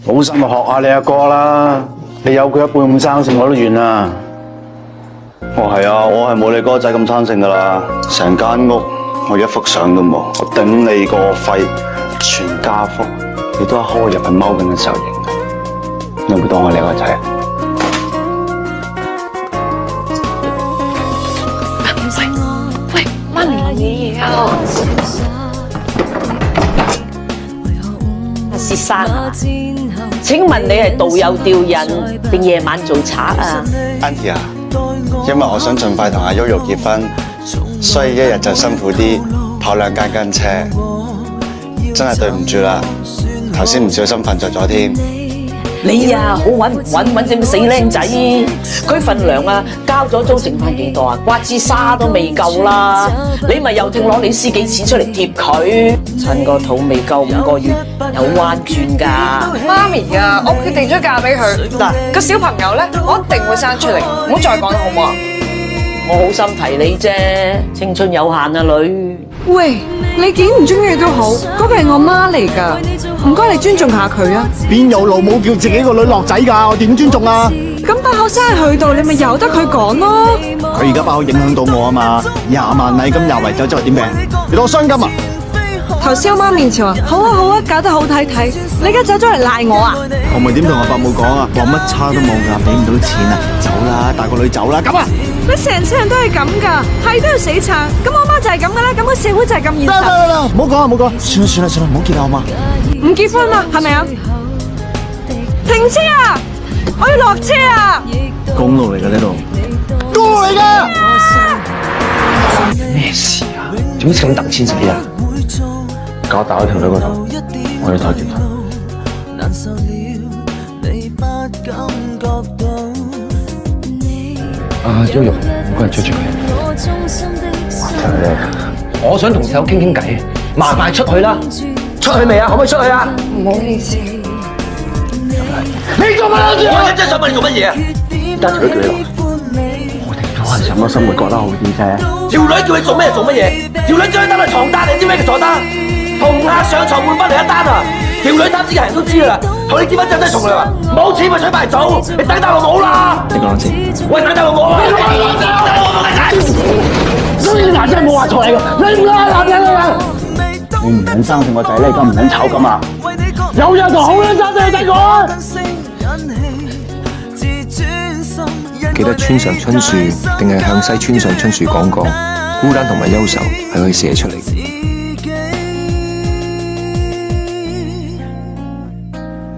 好心就學下你阿哥啦，你有佢一半咁生性我都怨啦。係啊，我係冇你哥仔咁生性噶啦，成間屋我一幅相都冇，我頂你個肺，全家福你都一開入去踎緊嘅時候影嘅，你有冇當我你個仔啊？喂，媽咪問你嘢啊！薛生啊，請問你係導遊吊人定夜晚做賊啊 Auntie 啊，因為我想盡快同阿 Yoyo 結婚，所以一日就辛苦啲跑2間車，真係對唔住啦，頭先唔小心瞓着咗添。你啊，好揾隻死僆仔，佢份糧啊交咗租剩翻幾多啊？刮支沙都未夠啦！你咪又聽攞你私己錢出嚟貼佢，趁個肚未夠5個月有彎轉㗎。媽咪啊，我決定咗嫁俾佢。嗱，個小朋友咧，我一定會生出嚟，唔好再講啦，好唔好啊？我好心提你啫，青春有限啊，女。喂，你幾唔中意都好，嗰個係我媽嚟噶，唔該你尊重下佢啊。邊有老母叫自己個女落仔㗎？我點尊重啊？咁把口生喺佢度，你咪由得佢講咯。佢而家把口影響到我啊嘛，20萬禮金20圍酒之後點病？你當我傷金啊？頭先我媽面前話好啊好啊，搞得好睇睇，你而家走咗嚟賴我啊？我咪點同我伯母講啊？話乜差都冇㗎，俾唔到錢啊，走啦，帶個女走啦，咁啊！你成世人都係咁噶，係都要死撐。咁我媽就係咁噶啦，咁個社會就係咁現實。得，唔好講啊，唔好講，算啦，唔好結啦，好嘛？唔結婚啦，係咪啊？停車啊！我要落車啊！公路嚟㗎呢度，公路嚟㗎。咩事啊？做乜咁等錢使啊？搞大咗條女嗰度，我要同佢結婚。Yoyo，唔該，追住佢。我想同細佬傾傾偈，麻煩出去啦。出去未啊？可唔可以出去啊？唔好意思。你做乜嘢？我真係想問你做乜嘢啊？而家條女叫你落，我哋都係想個生活過得好啲啫。條女叫你做咩做乜嘢？條女張單係床單，你知咩叫床單？同客上床換翻嚟一單啊！條女貪錢嘅人都知噶啦，同你結婚真係從良啊！冇錢咪水埋早，你等大老母啦！你講先，喂，等大老母啊！你講先，等大老母嘅仔！呢啲男仔冇話錯嚟㗎，你唔啱男人啊！你唔肯生性個仔咧，而家唔肯炒咁啊！有人同好撚生仔仔講。記得村上春樹定係向西村上春樹講過，孤單同埋憂愁係可以寫出嚟嘅。